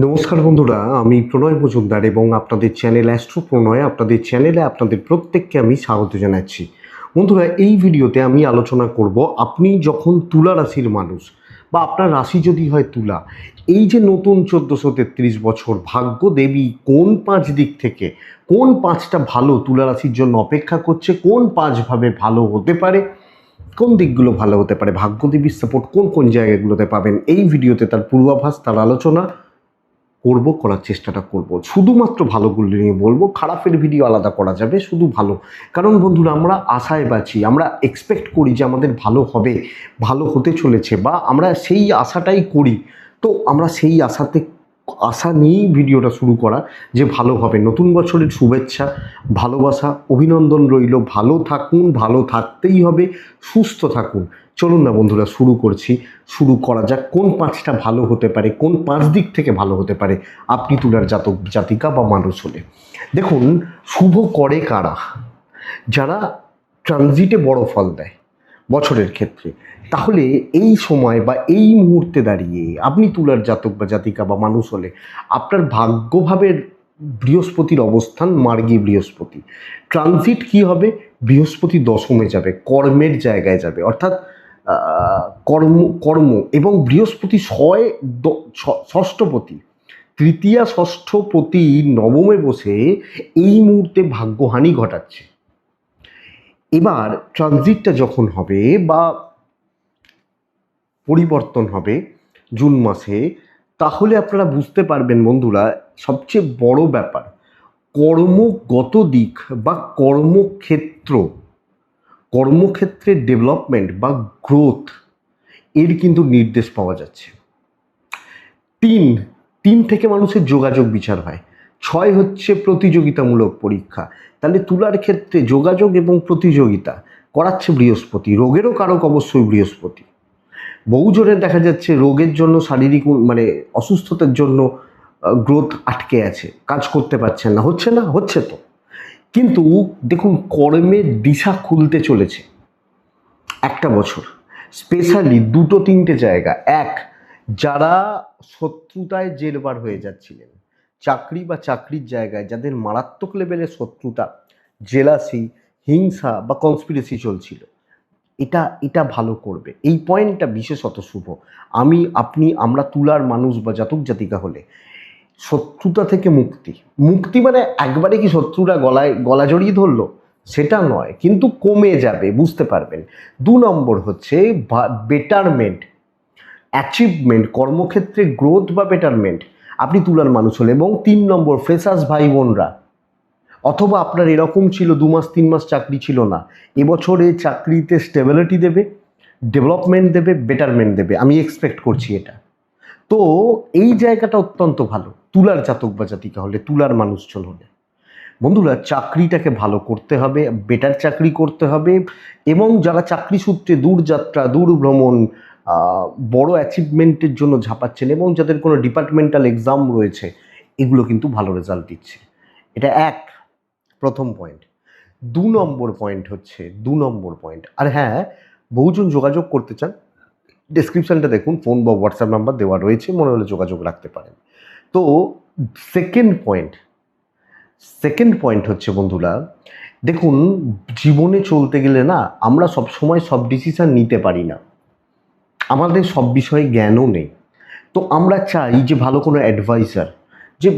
নমস্কার বন্ধুরা, আমি প্রণয় মজুমদার এবং আপনাদের চ্যানেল অ্যাস্ট্রো প্রণয় আপনাদের চ্যানেলে আপনাদের প্রত্যেককে আমি স্বাগত জানাচ্ছি। বন্ধুরা, এই ভিডিওতে আমি আলোচনা করব আপনি যখন তুলা রাশির মানুষ বা আপনার রাশি যদি হয় তুলা, এই যে নতুন 1433 বছর ভাগ্য দেবী কোন 5 দিক থেকে কোন 5টা ভালো তুলা রাশির জন্য অপেক্ষা করছে, কোন 5ভাবে ভালো হতে পারে, কোন দিকগুলো ভালো হতে পারে, ভাগ্যদেবীর সাপোর্ট কোন কোন জায়গাগুলোতে পাবেন, এই ভিডিওতে তার পূর্বাভাস, তার আলোচনা করার চেষ্টাটা করব। শুধুমাত্র ভালোগুলো নিয়ে বলবো, খারাপের ভিডিও আলাদা করা যাবে, শুধু ভালো। কারণ বন্ধুরা, আমরা আশায় বাঁচি, আমরা এক্সপেক্ট করি যে আমাদের ভালো হবে, ভালো হতে চলেছে, বা আমরা সেই আশাটাই করি। তো আমরা সেই আশা নিয়েই ভিডিওটা শুরু করা যে ভালো হবে। নতুন বছরের শুভেচ্ছা, ভালোবাসা, অভিনন্দন রইল। ভালো থাকুন, ভালো থাকতেই হবে, সুস্থ থাকুন। চলুন না বন্ধুরা, শুরু করা যাক। কোন 5টা ভালো হতে পারে, কোন 5 দিক থেকে ভালো হতে পারে আপনি তুলার জাতক জাতিকা বা মানুষ হলে। দেখুন, শুভ করে কারা? যারা ট্রানজিটে বড় ফল দেয় বছরের ক্ষেত্রে। তাহলে এই সময় বা এই মুহূর্তে দাঁড়িয়ে আপনি তুলার জাতক বা জাতিকা বা মানুষ হলে আপনার ভাগ্যভাবের বৃহস্পতির অবস্থান, মার্গী বৃহস্পতি ট্রানজিট কি হবে? বৃহস্পতি দশমে যাবে, কর্মের জায়গায় যাবে, অর্থাৎ কর্ম কর্ম এবং বৃহস্পতি ষষ্ঠপতি, তৃতীয়া ষষ্ঠপতি নবমে বসে এই মুহূর্তে ভাগ্যহানি ঘটাচ্ছে। এবার ট্রানজিটটা যখন হবে বা পরিবর্তন হবে জুন মাসে, তাহলে আপনারা বুঝতে পারবেন বন্ধুরা, সবচেয়ে বড় ব্যাপার কর্মগত দিক বা কর্মক্ষেত্রের ডেভেলপমেন্ট বা গ্রোথ এর কিন্তু নির্দেশ পাওয়া যাচ্ছে। তিন থেকে মানুষের যোগাযোগ বিচার হয়। 6 হচ্ছে প্রতিযোগিতামূলক পরীক্ষা। তাহলে তুলার ক্ষেত্রে যোগাযোগ এবং প্রতিযোগিতা করাচ্ছে বৃহস্পতি। রোগেরও কারক অবশ্যই বৃহস্পতি। বহুজনের দেখা যাচ্ছে রোগের জন্য, শারীরিক অসুস্থতার জন্য গ্রোথ আটকে আছে, কাজ করতে পারছেন না। হচ্ছে তো, কিন্তু দেখুন কর্মের দিশা খুলতে চলেছে একটা বছর। স্পেশালি 2-3টে জায়গা। এক, যারা শত্রুতায় জেরবার হয়ে যাচ্ছিলেন, চাকরি বা চাকরির জায়গায় যাদের মারাত্মক লেভেলের শত্রুতা, জেলাসি, হিংসা বা কনস্পিরেসি চলছিল, এটা ভালো করবে। এই পয়েন্টটা বিশেষত শুভ। আমরা তুলার মানুষ বা জাতক জাতিকা হলে শত্রুতা থেকে মুক্তি মানে একবারে কি শত্রুরা গলা জড়িয়ে ধরলো সেটা নয়, কিন্তু কমে যাবে, বুঝতে পারবেন। 2 নম্বর হচ্ছে বেটারমেন্ট, অ্যাচিভমেন্ট, কর্মক্ষেত্রে গ্রোথ বা বেটারমেন্ট আপনি তুলার মানুষ হলে। এবং 3 নম্বর, ফ্রেশার্স ভাই বোনরা, অথবা আপনার এরকম ছিল 2 মাস 3 মাস চাকরি ছিল না, এবছরে চাকরিতে স্টেবিলিটি দেবে, ডেভেলপমেন্ট দেবে, বেটারমেন্ট দেবে, আমি এক্সপেক্ট করছি এটা। তো এই জায়গাটা অত্যন্ত ভালো তুলার জাতক বা জাতিকা হলে, তুলার মানুষজন হলে। বন্ধুরা, চাকরিটাকে ভালো করতে হবে, বেটার চাকরি করতে হবে। এবং যারা চাকরি সূত্রে দূর যাত্রা, দূর ভ্রমণ, বড় অ্যাচিভমেন্টের জন্য ঝাঁপাচ্ছেন এবং যাদের কোনো ডিপার্টমেন্টাল এক্সাম রয়েছে, এগুলো কিন্তু ভালো রেজাল্ট দিচ্ছে। এটা প্রথম পয়েন্ট। 2 নম্বর পয়েন্ট, আর হ্যাঁ, বহুজন যোগাযোগ করতে চান, ডেসক্রিপশনটা দেখুন, ফোন বা হোয়াটসঅ্যাপ নাম্বার দেওয়া রয়েছে, মনে হলে যোগাযোগ রাখতে পারেন। তো সেকেন্ড পয়েন্ট হচ্ছে বন্ধুরা, দেখুন জীবনে চলতে গেলে না আমরা সবসময় সব ডিসিশন নিতে পারি না, আমাদের সব বিষয়ে জ্ঞানও নেই। তো আমরা চাই যে ভালো কোনো অ্যাডভাইজার,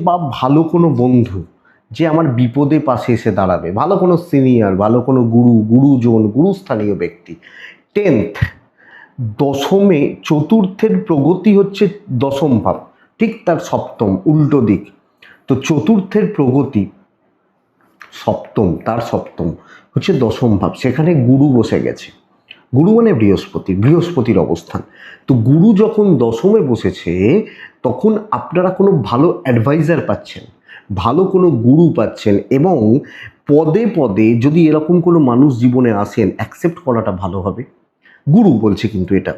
বা ভালো কোনো বন্ধু যে আমার বিপদে পাশে এসে দাঁড়াবে, ভালো কোনো সিনিয়র, ভালো কোনো গুরুজন, গুরুস্থানীয় ব্যক্তি। 10th, দশমে চতুর্থের প্রগতি হচ্ছে দশম ভাব, ঠিক তার সপ্তম উল্টো দিক। তো চতুর্থের প্রগতি সপ্তম হচ্ছে দশম ভাব, সেখানে গুরু বসে গেছে। গুরু মানে বৃহস্পতির অবস্থান। তো গুরু যখন দশমে বসেছে, তখন আপনারা কোনো ভালো অ্যাডভাইজার পাচ্ছেন, ভালো কোনো গুরু পাচ্ছেন। এবং পদে পদে যদি এরকম কোনো মানুষ জীবনে আসেন, অ্যাকসেপ্ট করাটা ভালো হবে। গুরু বলছে কিন্তু এটা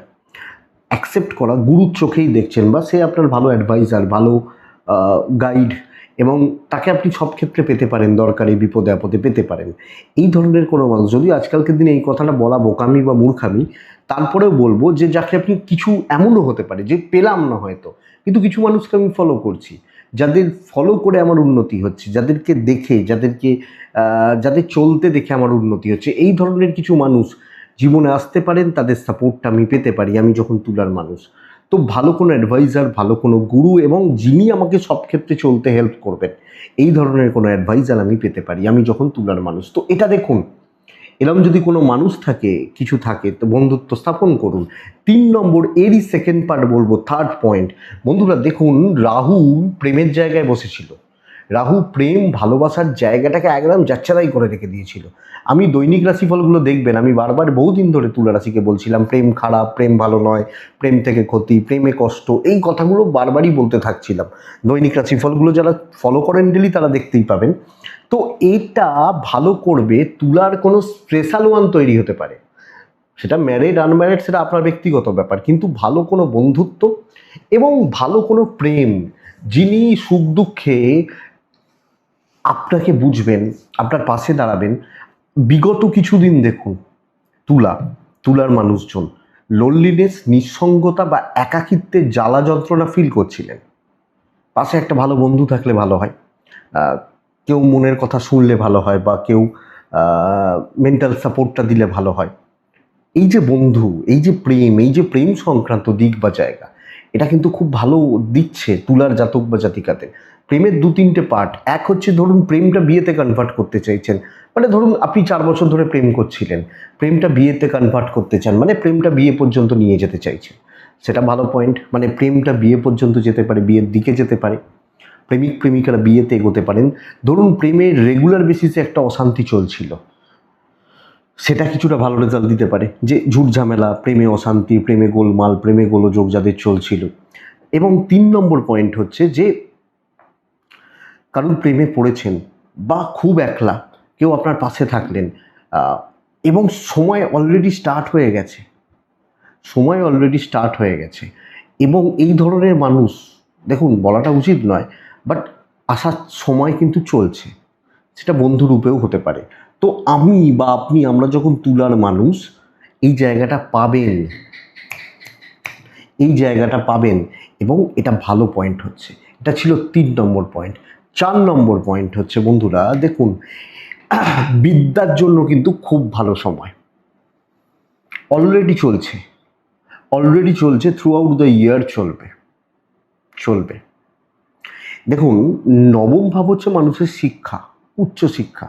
অ্যাকসেপ্ট করা, গুরুর চোখেই দেখছেন, বা সে আপনার ভালো অ্যাডভাইজার, ভালো গাইড, এবং তাকে আপনি সব ক্ষেত্রে পেতে পারেন, দরকারি বিপদে আপদে পেতে পারেন। এই ধরনের কোনো মানুষ, যদিও আজকালকার দিনে এই কথাটা বলা বোকামি বা মূর্খামি, তারপরেও বলবো যে যাকে আপনি কিছু এমনও হতে পারে যে পেলাম না হয়তো, কিন্তু কিছু মানুষকে আমি ফলো করছি, যাদের ফলো করে আমার উন্নতি হচ্ছে, যাদেরকে দেখে, যাদের চলতে দেখে আমার উন্নতি হচ্ছে, এই ধরনের কিছু মানুষ জীবনে আসতে পারেন, তাদের সাপোর্টটা আমি পেতে পারি আমি যখন তুলার মানুষ। তো ভালো কোনো অ্যাডভাইজার, ভালো কোনো গুরু এবং যিনি আমাকে সব ক্ষেত্রে চলতে হেল্প করবেন, এই ধরনের কোনো অ্যাডভাইজার আমি পেতে পারি আমি যখন তুলার মানুষ। তো এটা দেখুন, এরকম যদি কোনো মানুষ থাকে, কিছু থাকে, তো বন্ধুত্ব স্থাপন করুন। 3 নম্বর, এরই সেকেন্ড পার্ট বলবো, থার্ড পয়েন্ট। বন্ধুরা দেখুন, রাহু প্রেমের জায়গায় বসেছিল। রাহু প্রেম ভালোবাসার জায়গাটাকে একদম যাচ্ছাদাই করে রেখে দিয়েছিল। আমি দৈনিক রাশিফলগুলো দেখবেন, আমি বারবার বহুদিন ধরে তুলা রাশিকে বলছিলাম প্রেম খারাপ, প্রেম ভালো নয়, প্রেম থেকে ক্ষতি, প্রেমে কষ্ট, এই কথাগুলো বারবারই বলতে থাকছিলাম। দৈনিক রাশিফলগুলো যারা ফলো করেন ডেলি তারা দেখতেই পাবেন। তো এটা ভালো করবে, তুলার কোনো স্পেশাল ওয়ান তৈরি হতে পারে, সেটা ম্যারিড আনম্যারিড সেটা আপনার ব্যক্তিগত ব্যাপার, কিন্তু ভালো কোনো বন্ধুত্ব এবং ভালো কোনো প্রেম, যিনি সুখ দুঃখে আপনাকে বুঝবেন, আপনার পাশে দাঁড়াবেন। বিগত কিছুদিন দেখুন, তুলার মানুষজন লোনলিনেস, নিঃসঙ্গতা বা একাকিত্বের জ্বালা যন্ত্রণা ফিল করছিলেন। পাশে একটা ভালো বন্ধু থাকলে ভালো হয়, কেউ মনের কথা শুনলে ভালো হয়, বা কেউ মেন্টাল সাপোর্টটা দিলে ভালো হয়। এই যে বন্ধু, এই যে প্রেম সংক্রান্ত দিক বা জায়গা, এটা কিন্তু খুব ভালো দিচ্ছে তুলার জাতক বা জাতিকাতে। প্রেমের 2-3টে পার্ট। এক হচ্ছে, ধরুন প্রেমটা বিয়েতে কনভার্ট করতে চাইছেন, মানে ধরুন আপনি 4 বছর ধরে প্রেম করছিলেন, প্রেমটা বিয়েতে কনভার্ট করতে চান, মানে প্রেমটা বিয়ে পর্যন্ত নিয়ে যেতে চাইছেন, সেটা ভালো পয়েন্ট। মানে প্রেমটা বিয়ে পর্যন্ত যেতে পারে, বিয়ের দিকে যেতে পারে, প্রেমিক প্রেমিকারা বিয়েতে এগোতে পারেন। ধরুন প্রেমের রেগুলার বেসিসে একটা অশান্তি চলছিল, সেটা কিছুটা ভালো রেজাল্ট দিতে পারে, যে ঝুট ঝামেলা, প্রেমে অশান্তি, প্রেমে গোলমাল, প্রেমে গোলযোগ যাদের চলছিল। এবং 3 নম্বর পয়েন্ট হচ্ছে যে কারণ প্রেমে পড়েছেন বা খুব একলা, কেউ আপনার পাশে থাকলেন, এবং সময় অলরেডি স্টার্ট হয়ে গেছে, এবং এই ধরনের মানুষ, দেখুন বলাটা উচিত নয়, বাট আসার সময় কিন্তু চলছে, সেটা বন্ধুরূপেও হতে পারে। তো আমি বা আপনি, আমরা যখন তুলার মানুষ, এই জায়গাটা পাবেন, এবং এটা ভালো পয়েন্ট হচ্ছে। এটা ছিল 3 নম্বর পয়েন্ট। 4 নম্বর পয়েন্ট হচ্ছে, বন্ধুরা দেখুন, বিদ্যার জন্য কিন্তু খুব ভালো সময় অলরেডি চলছে, থ্রু আউট দ্য ইয়ার চলবে। দেখুন, নবম ভাব হচ্ছে মানুষের শিক্ষা, উচ্চশিক্ষা।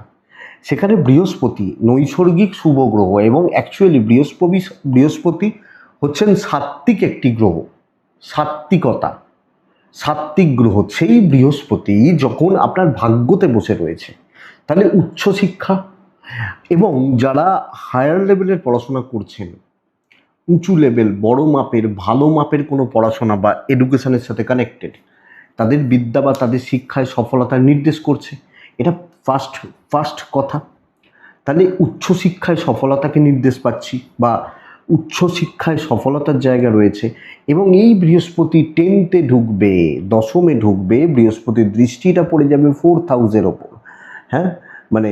সেখানে বৃহস্পতি নৈসর্গিক শুভ গ্রহ, এবং অ্যাকচুয়ালি বৃহস্পতি হচ্ছেন সাত্ত্বিক একটি গ্রহ, সাত্ত্বিক গ্রহ। সেই বৃহস্পতি যখন আপনার ভাগ্যতে বসে রয়েছে, তাহলে উচ্চশিক্ষা, এবং যারা হায়ার লেভেলের পড়াশোনা করছেন, উঁচু লেভেল, বড় মাপের, ভালো মাপের কোনো পড়াশোনা বা এডুকেশনের সাথে কানেক্টেড, তাদের বিদ্যা বা তাদের শিক্ষায় সফলতার নির্দেশ করছে। এটা ফার্স্ট কথা। তাহলে উচ্চশিক্ষায় সফলতাকে নির্দেশ পাচ্ছি, বা উচ্চশিক্ষায় সফলতার জায়গা রয়েছে। এবং এই বৃহস্পতি 10th ঢুকবে, দশমে ঢুকবে, বৃহস্পতির দৃষ্টিটা পড়ে যাবে 4th হাউসের ওপর, হ্যাঁ, মানে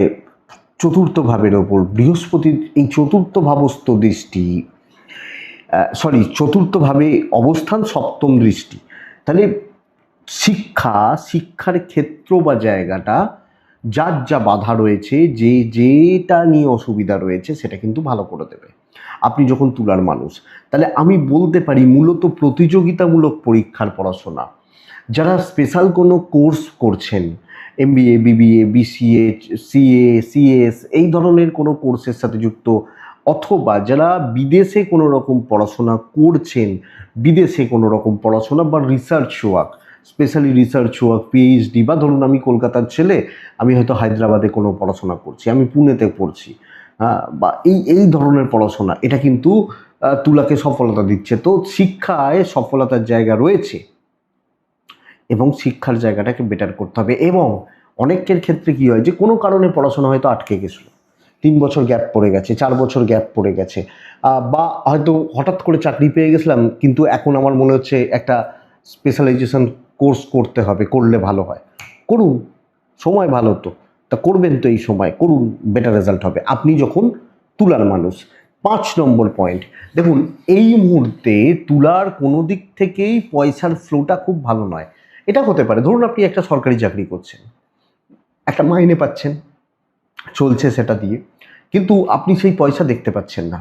চতুর্থ ভাবের ওপর বৃহস্পতির এই চতুর্থ ভাবস্থ দৃষ্টি, চতুর্থ ভাবে অবস্থান, সপ্তম দৃষ্টি। তাহলে শিক্ষার ক্ষেত্র বা জায়গাটা, যার যা বাধা রয়েছে, যেটা নিয়ে অসুবিধা রয়েছে, সেটা কিন্তু ভালো করে দেবে আপনি যখন তুলার মানুষ। তাহলে আমি বলতে পারি, মূলত প্রতিযোগিতামূলক পরীক্ষার পড়াশোনা, যারা স্পেশাল কোনো কোর্স করছেন, MBA, BBA, BCA, CA, CS, এই ধরনের কোনো কোর্সের সাথে যুক্ত, অথবা যারা বিদেশে কোনো রকম পড়াশোনা করছেন, বা research work, specially research work, PhD, বা ধরুন আমি কলকাতার ছেলে, আমি হয়তো হায়দ্রাবাদে কোনো পড়াশোনা করছি, আমি পুনেতে পড়ছি, বা এই ধরনের পড়াশোনা, এটা কিন্তু তুলাকে সফলতা দিচ্ছে। তো শিক্ষায় সফলতার জায়গা রয়েছে, এবং শিক্ষার জায়গাটাকে বেটার করতে হবে। এবং অনেকের ক্ষেত্রে কি হয়, যে কোনো কারণে পড়াশোনা হয়তো আটকে গেছিল, 3 বছর গ্যাপ পড়ে গেছে, 4 বছর গ্যাপ পড়ে গেছে, বা হয়তো হঠাৎ করে চাকরি পেয়ে গেছিলাম, কিন্তু এখন আমার মনে হচ্ছে একটা স্পেশালাইজেশন কোর্স করতে হবে, করলে ভালো হয়। করুন, সময় ভালো তো, তা করবেন তো, এই সময় করুন, বেটার রেজাল্ট হবে আপনি যখন তুলার মানুষ। 5 নম্বর পয়েন্ট, দেখুন এই মুহূর্তে তুলার কোনো দিক থেকেই পয়সার ফ্লোটা খুব ভালো নয়। এটা হতে পারে, ধরুন আপনি একটা সরকারি চাকরি করছেন, একটা মাইনে পাচ্ছেন, চলছে সেটা দিয়ে, কিন্তু আপনি সেই পয়সা দেখতে পাচ্ছেন না,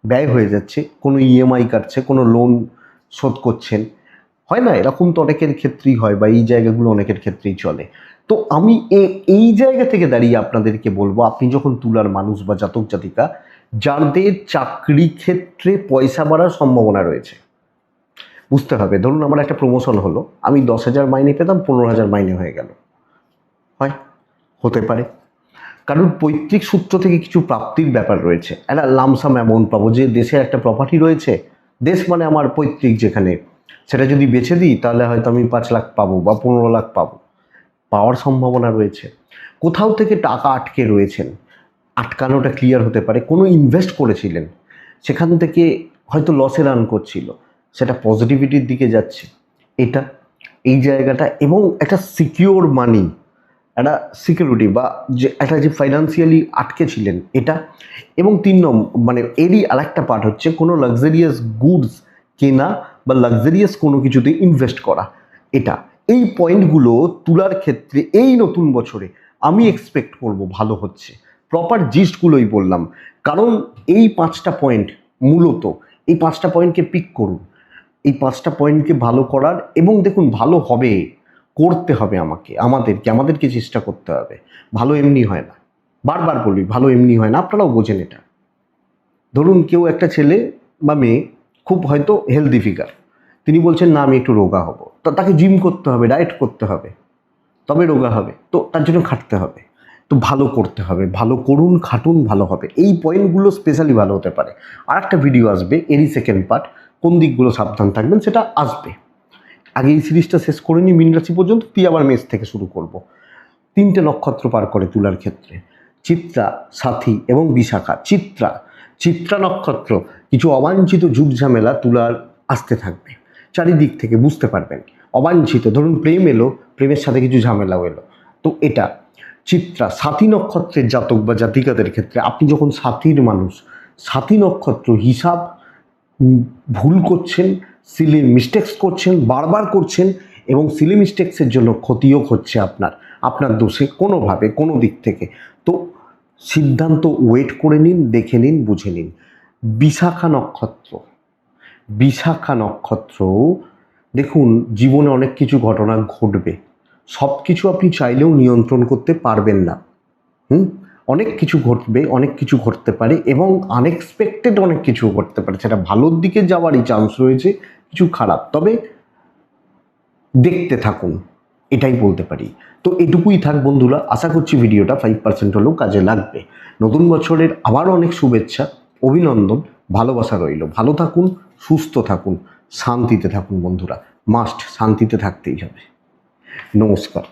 ব্যয় হয়ে যাচ্ছে, কোনো ইএমআই কাটছে, কোনো লোন শোধ করছেন, হয় না? এরকম তো অনেকের ক্ষেত্রেই হয়, বা এই জায়গাগুলো অনেকের ক্ষেত্রেই চলে। তো আমি এই জায়গা থেকে দাঁড়িয়ে আপনাদেরকে বলবো, আপনি যখন তুলার মানুষ বা জাতক জাতিকা যাদের চাকরি ক্ষেত্রে পয়সা বাড়ার সম্ভাবনা রয়েছে, বুঝতে হবে, ধরুন আমার একটা প্রমোশন হলো, আমি 10,000 মাইনে পেতাম, 15,000 মাইনে হয়ে গেল, হয়, হতে পারে। কারণ পৈতৃক সূত্র থেকে কিছু প্রাপ্তির ব্যাপার রয়েছে, একটা লামসাম অ্যামাউন্ট পাবো, যে দেশের একটা প্রপার্টি রয়েছে, দেশ মানে আমার পৈতৃক যেখানে, সেটা যদি বেচে দিই তাহলে হয়তো আমি 5 লাখ পাবো বা 15 লাখ পাবো, পাওয়ার সম্ভাবনা রয়েছে। কোথাও থেকে টাকা আটকে রয়েছেন, আটকানোটা ক্লিয়ার হতে পারে। কোনো ইনভেস্ট করেছিলেন, সেখান থেকে হয়তো লসে রান করছিল, সেটা পজিটিভিটির দিকে যাচ্ছে, এটা এই জায়গাটা, এবং একটা সিকিওর মানি, একটা সিকিউরিটি, বা যে একটা যে ফাইন্যান্সিয়ালি আটকে ছিলেন এটা। এবং 3 নম্বর মানে এরই আরেকটা পার্ট হচ্ছে কোনো লাক্সারিয়াস গুডস কেনা বা লাক্সারিয়াস কোনো কিছুতে ইনভেস্ট করা, এটা। এই পয়েন্টগুলো তুলার ক্ষেত্রে এই নতুন বছরে আমি এক্সপেক্ট করব ভালো হচ্ছে। প্রপার জিস্টগুলোই বললাম, কারণ এই 5টা পয়েন্ট, মূলত এই 5টা পয়েন্টকে পিক করুন, এই 5টা পয়েন্টকে ভালো করার, এবং দেখুন ভালো হবে, করতে হবে আমাদেরকে চেষ্টা করতে হবে। ভালো এমনি হয় না, বারবার বলি, ভালো এমনি হয় না, আপনারাও বোঝেন এটা। ধরুন কেউ একটা ছেলে বা মেয়ে খুব হয়তো হেলদি ফিগার, তিনি বলছেন না আমি একটু রোগা হব, তো তাকে জিম করতে হবে, ডায়েট করতে হবে, তবে রোগা হবে, তো তার জন্য খাটতে হবে, তো ভালো করতে হবে, ভালো করুন, খাটুন, ভালো হবে। এই পয়েন্টগুলো স্পেশালি ভালো হতে পারে। আর একটা ভিডিও আসবে, এরই সেকেন্ড পার্ট, কোন দিকগুলো সাবধান থাকবেন সেটা আসবে। আগে এই সিরিজটা শেষ করে নিই মীন রাশি পর্যন্ত, তুই আবার মেষ থেকে শুরু করব। 3টে নক্ষত্র পার করে তুলার ক্ষেত্রে, চিত্রা, সাথী এবং বিশাখা। চিত্রা নক্ষত্র, কিছু অবাঞ্ছিত যুগ ঝামেলা তুলার আসতে থাকবে, চারিদিক থেকে বুঝতে পারবেন, অবাঞ্ছিত, ধরুন প্রেম এলো, প্রেমের সাথে কিছু ঝামেলাও এলো, তো এটা চিত্রা। সাথী নক্ষত্রের জাতক বা জাতিকাদের ক্ষেত্রে, আপনি যখন সাথীর মানুষ, সাথী নক্ষত্র, হিসাব ভুল করছেন, সিলি মিস্টেক্স করছেন, বারবার করছেন, এবং সিলি মিস্টেক্সের জন্য ক্ষতিও হচ্ছে আপনার দোষে কোনোভাবে, কোনো দিক থেকে। তো সিদ্ধান্ত ওয়েট করে নিন, দেখে নিন, বুঝে নিন। বিশাখা নক্ষত্র, দেখুন জীবনে অনেক কিছু ঘটনা ঘটবে, সব কিছু আপনি চাইলেও নিয়ন্ত্রণ করতে পারবেন না। অনেক কিছু ঘটবে, অনেক কিছু ঘটতে পারে, এবং আনএক্সপেক্টেড অনেক কিছু ঘটতে পারে, সেটা ভালোর দিকে যাওয়ারই চান্স রয়েছে, কিছু খারাপ, তবে দেখতে থাকুন, এটাই বলতে পারি। তো এটুকুই থাক বন্ধুরা, আশা করছি ভিডিওটা 5% হলেও কাজে লাগবে। নতুন বছরের আবার অনেক শুভেচ্ছা, অভিনন্দন, ভালোবাসা রইল। ভালো থাকুন, সুস্থ থাকুন, শান্তিতে থাকুন বন্ধুরা, মাস্ট শান্তিতে থাকতেই হবে। নমস্কার।